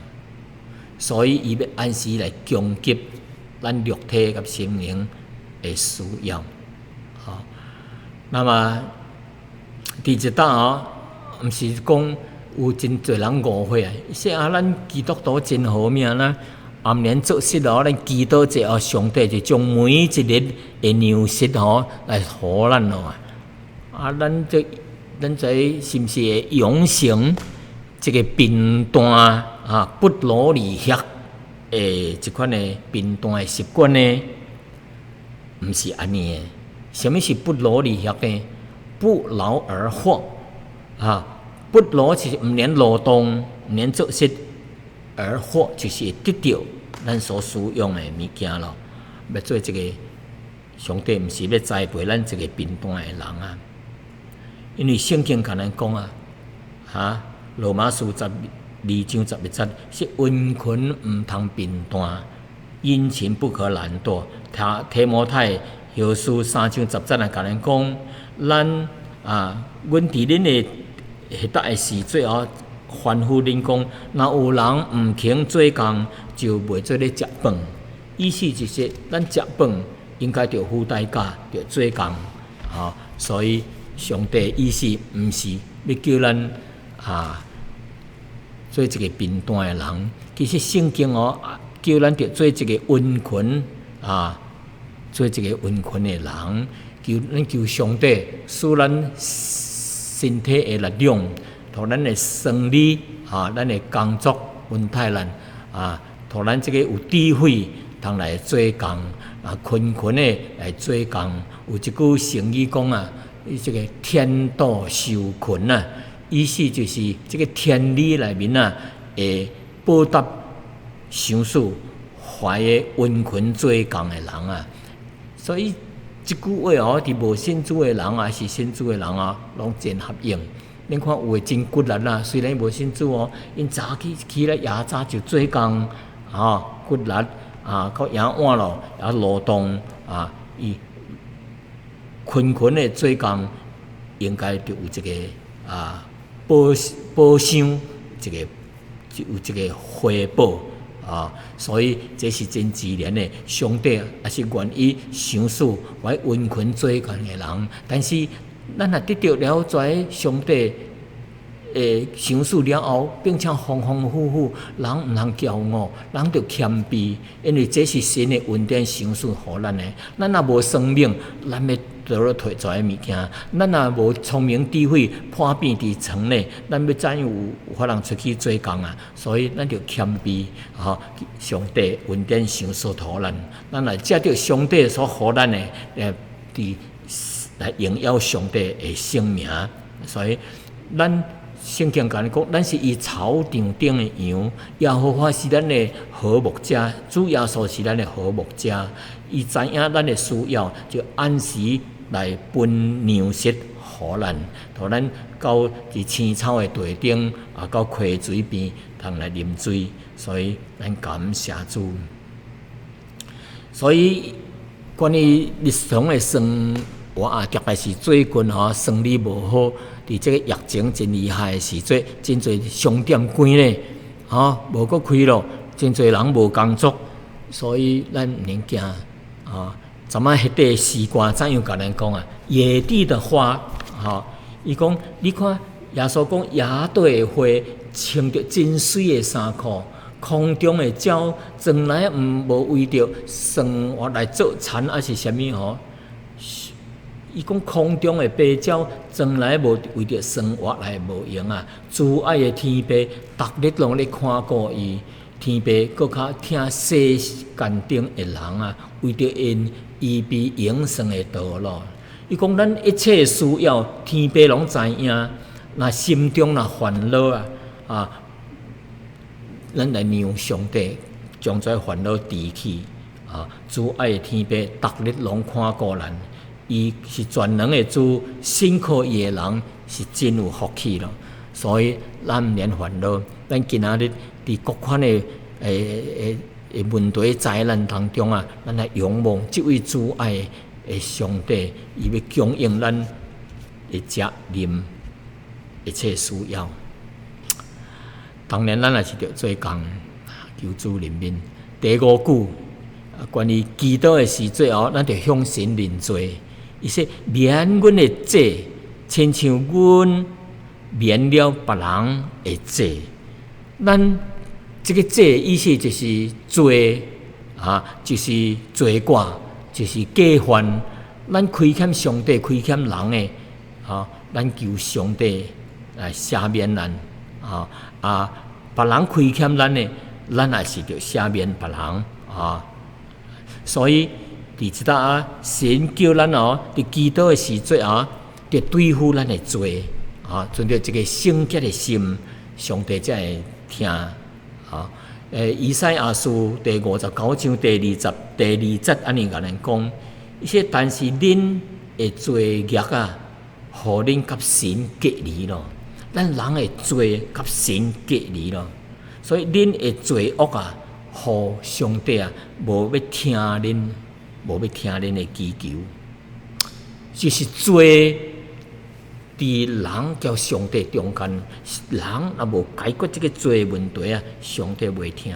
所以，伊要按时来供给咱肉体甲心灵的需要。那么第一档毋是讲有真侪人误会说咱基督徒真好命啦，暗年做事咱祈祷者上帝就将每一日的粮食来互咱咱这是毋是会养成这个贫惰不劳而获一款的贫惰的习惯呢？毋是安尼的。什么是不劳而获呢？不劳而获不劳就是毋免劳动，毋免做事，而获就是得到咱所需用的物件咯。要做这个，上帝毋是要栽培咱这个贫惰的人因为圣经跟咱讲罗马书12章11節是温困毋通貧惰，殷勤不可懶惰。提摩太耶稣3章10节甲咱讲，咱阮伫恁的迄搭的时节吩咐恁讲，若有人毋肯做工，就袂做咧食饭。意思就是咱食饭应该着付代价，着做工。所以上帝意思毋是要叫咱做一个贫惰的人，其实圣经叫咱着做一个温群做一个温群的人，求上帝使咱身体的力量，互咱的生理咱的工作稳泰咱互咱这个有智慧，通来做工群群的来做工。有一句成语讲这个天道酬群意思就是这个天理内面会报答相似怀的温群做工的人所以这句话伫无信主的人还是信主的人拢真合用。恁看有诶真骨力虽然无信主因早起来夜早就做工骨力到夜晚咯也劳动伊群群的做工，应该就有一个报赏，有一个回报所以这是真自然的。上帝也是愿意赏赐为温群做工的人，但是咱若得到了解上帝赏赐了后，并且丰丰富富，人毋通骄傲，人着谦卑，因为这是神的恩典赏赐互咱的。咱若无生命，咱要得了摕在物件；咱若无聪明智慧，破变伫床内，咱要怎样有法通出去做工所以咱着谦卑上帝恩典赏赐互咱，咱来借着上帝所互咱的来荣耀上帝的圣名。所以咱圣经甲你讲，咱是伊草场顶的羊，耶和华是咱的好牧者，主耶稣是咱的好牧者。伊知影咱的需要，就按时来分粮食互咱，互咱到伫青草的地顶到溪水边，通来啉水。所以咱感谢主。所以关于日常的生活特别是最近生理无好。伫这个疫情真厉害的时节，真侪商店关咧，无搁开咯，真侪人无工作，所以咱毋免惊昨仔迄块诗歌怎样甲咱讲野地的花伊讲你看耶稣讲野地的花穿着真水的衫裤，空中的鸟从来无为着生活来做田，还是啥物伊讲空中的白鸟从来无为着生活来无用主爱的天父逐日拢咧看顾伊，天父搁较听世间顶的人为着因预备永生的道路。伊讲咱一切需要，天父拢知影。若心中烦恼咱来让上帝将这烦恼除去主爱的天父逐日拢看顾咱。伊是全能的主，信靠伊的人是真有福气咯。所以咱毋免烦恼，咱今仔日伫各款的问题灾难当中咱来仰望这位主爱的上帝，伊要供应咱的食啉一切需要。当然，咱也是着做工，求主怜悯。第5句关于祈祷的时节咱着向神认罪。伊说免阮的罪，亲像阮免了别人的罪。咱这个罪意思就是罪就是罪过，就是过犯。咱亏欠上帝，亏欠人的咱求上帝来赦免咱别人亏欠咱的，咱也是着赦免别人所以伫即搭神叫咱伫祈祷的时节着对付咱的罪存着一个圣洁的心，上帝才会听以赛亚书第59章第2节安尼甲咱讲，伊说但是恁的罪孽互恁甲神隔离咯，咱人的罪甲神隔离咯，所以恁的罪恶互上帝无要听恁无要听恁的祈求，就是罪伫人甲上帝中间，人若无解决这个罪问题啊，上帝袂听。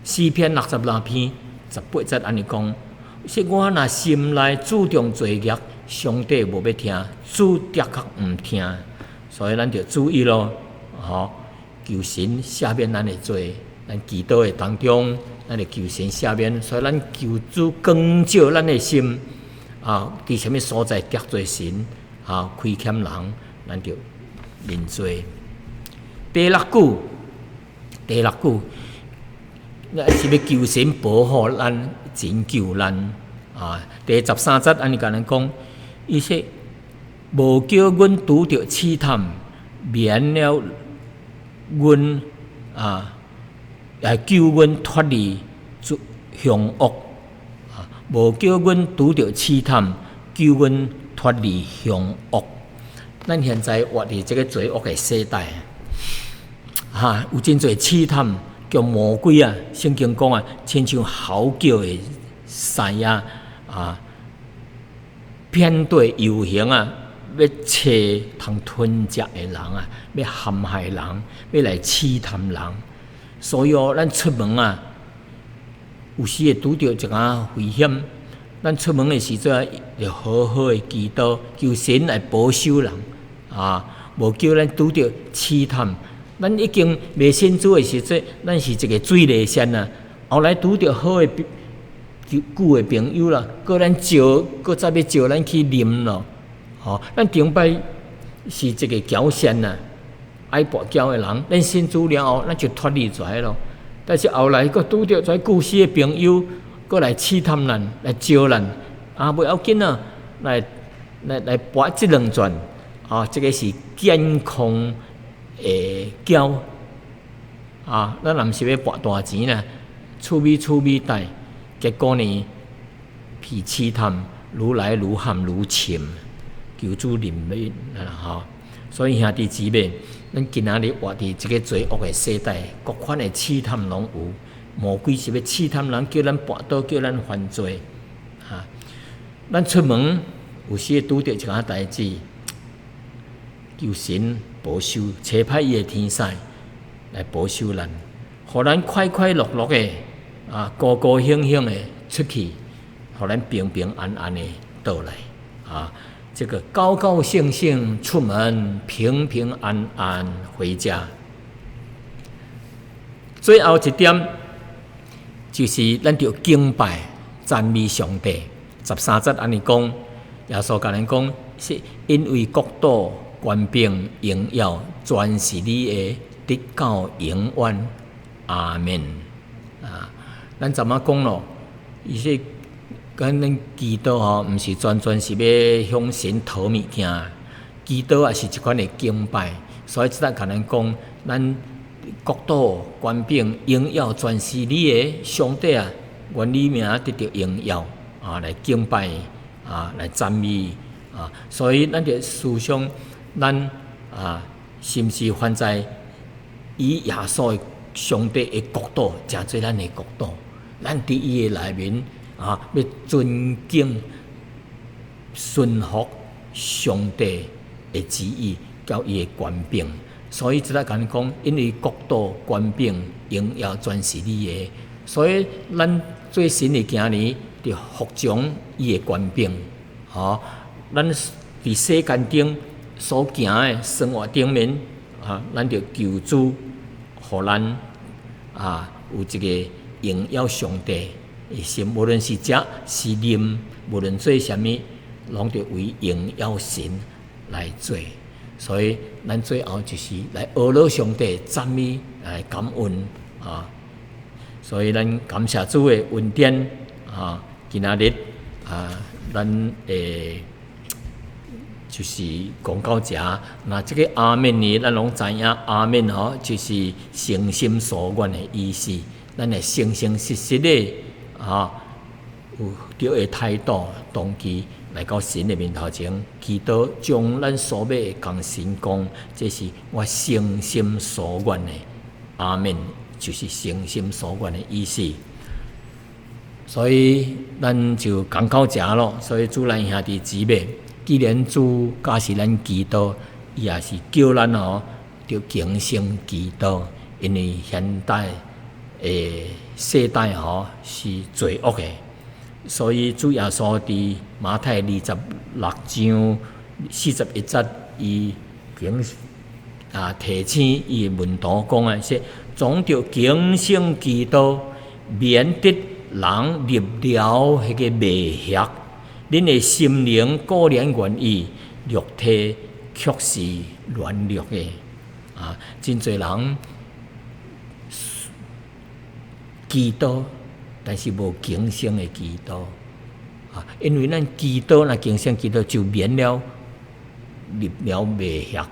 诗篇66篇18节安尼讲，说我若心内注重罪孽，上帝无要听，主的确毋听，所以咱就注意咯，求神赦免咱的罪，咱祈祷的当中，咱就求神赦免，所以咱求主光照咱的心，伫什么所在得罪神，亏欠人，咱就认罪。第六句，是要求神保护咱，拯救咱。第13节安尼甲咱讲，伊说无叫阮拄着试探，免了阮来救阮脱离凶恶。无叫阮拄着试探，救阮脱离凶恶。咱现在活伫这个罪恶的世代，有真侪试探。叫魔鬼啊！圣经讲亲像嚎叫的狮仔骗对游行要找通吞食的人要陷害人，要来试探人。所以咱出门有时会拄到一个危险。咱出门的时阵要好好的祈祷，求神来保守人无叫咱拄到试探。咱已经未信主的时阵，咱是一个水泥线后来拄着好的旧的朋友啦，搁咱搁再要招咱去啉咯。咱顶摆是一个桥线爱跋桥的人，咱信主了后，咱就脱离出来咯。但是后来搁拄着在故事的朋友，搁来试探咱，来招咱不要紧来跋这两转这个是健康骄咱若毋是要博大钱趣味带，结果呢，被试探愈来愈陷愈深，求主怜悯所以兄弟姊妹，咱今仔日活伫这个罪恶的世代，各款的试探拢有。魔鬼是要试探人，叫咱跋倒，叫咱犯罪咱出门有时会拄着一件代志，求神保守，差派伊的天使来保守咱，互咱快快乐乐的高高兴兴的出去，互咱平平安安的倒来这个高高兴兴出门，平平安安回家。最后一点就是咱要敬拜赞美上帝。13节安尼讲，耶稣甲咱讲，是因为国度、权柄、荣耀，全是你的，直到永远。阿门。咱怎么讲咯？伊说，咱祈祷毋是专是要向神讨物件，祈祷也是一款的敬拜。所以即咱甲咱讲，咱国度、权柄、荣耀，全是你的，上帝愿你名得到荣耀来敬拜来赞美所以咱就思想，咱是毋是犯在以耶稣的上帝的国度，诚做咱的国度，咱伫伊的内面要尊敬、顺服上帝的旨意，交伊的权柄。所以即个甲你讲，因为国度、权柄、荣耀全是你的，所以咱做神的今年就服从伊的权柄。咱伫世间顶所行的生活顶面咱就求主，互咱有一个荣耀上帝的心，无论是食是啉，无论做啥物，拢着为荣耀神来做。所以咱最后就是来阿罗上帝赞美，来感恩所以咱感谢主的恩典今仔日咱就是讲到这，那这个阿门呢，咱拢知影阿门就是诚心所愿的意思。咱会诚诚实实的有对的态度、动机来到神的面头前祈祷，将咱所要的讲神讲，这是我诚心所愿的。阿门，就是诚心所愿的意思。所以咱就讲到这咯。所以主咱兄弟姊妹，既然主假是咱基督，伊也是叫咱着敬信基督，因为现代诶世代是罪恶的，所以主耶稣伫马太26章41节，伊提醒伊的门徒讲啊，说总着敬信基督，免得人入了迄个迷惑，恁的心灵固然愿意，肉体却是软弱的。真侪人基督，但是无敬信的基督。因为咱基督若敬信基督，就免了入了迷惑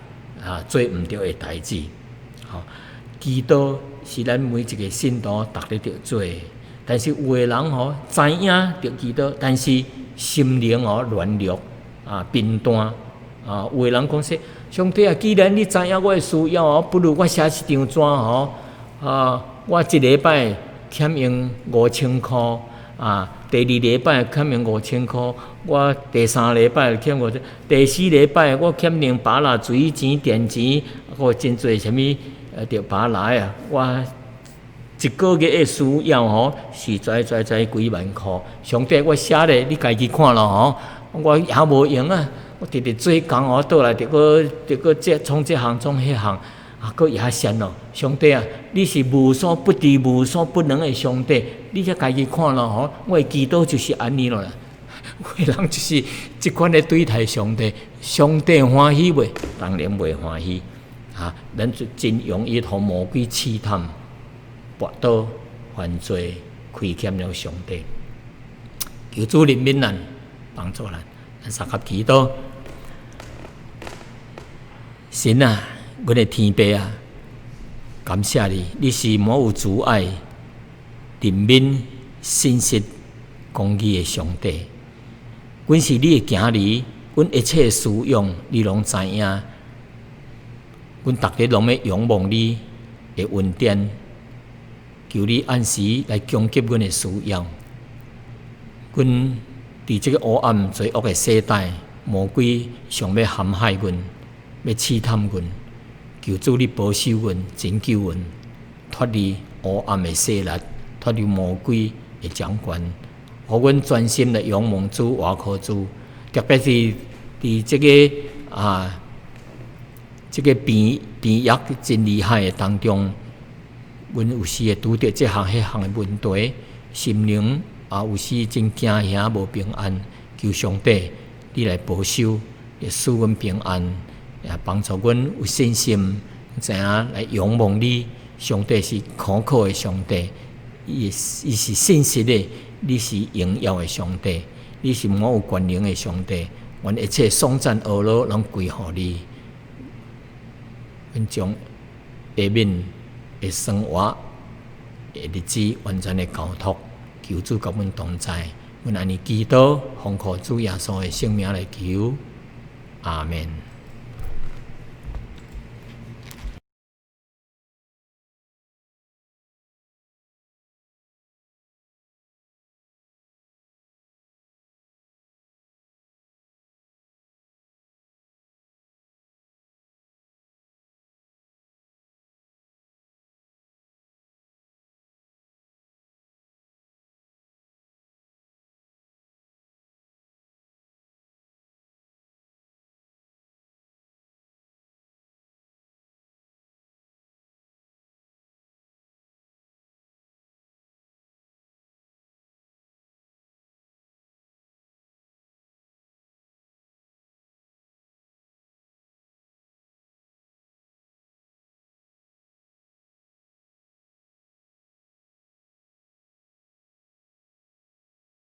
做毋对的代志。基督是咱每一个信徒逐日着做，但是有的人知影着基督，但是心灵软弱贫惰有的人讲说，上帝啊，既然你知影我的需要不如我写一张纸我一礼拜欠用5000块第2礼拜欠用5000块，我第3礼拜欠5000，第4礼拜我欠用把啦水钱、电钱，我真侪什么着把来我一个月的需要是几万块。上帝，我写咧，你家己看咯我也无用我直直做工倒来，着个从这项从迄项佫也善咯。上帝啊，你是无所不知、无所不能的上帝，你才家己看咯我的祈祷就是安尼咯啦。有的人就是即款的对待上帝，上帝欢喜袂？当然袂欢喜咱就真容易互魔鬼试探、跋倒、犯罪、亏欠了上帝。求主怜悯咱，帮助咱，咱三合祈祷。神啊，阮的天父啊，感谢你，你是满有慈爱、怜悯、信实、公义的上帝。阮是你的囝儿，阮一切需要你拢知影。阮逐日拢要仰望你的恩典，求你按时来供给阮的需要。阮伫这个黑暗罪恶的世代，魔鬼想要陷害阮，要试探阮。求主你保守阮，拯救阮，脱离黑暗的势力，脱离魔鬼的掌权，互阮专心来仰望主、倚靠主。特别是伫这个病疫真厉害的当中，阮有时会拄着这项迄项的问题，心灵有时真惊吓无平安。求上帝你来保守，也使阮平安，也帮助阮有信心，知影来仰望你。上帝是可靠的上帝，伊是信实的，你是荣耀的上帝，你是满有权能的上帝。阮一切颂赞阿罗拢归乎你。阮将下面的生活的日子完全的交托，求主甲阮同在。阮安尼祈祷，奉靠主耶稣的圣名来求，阿门。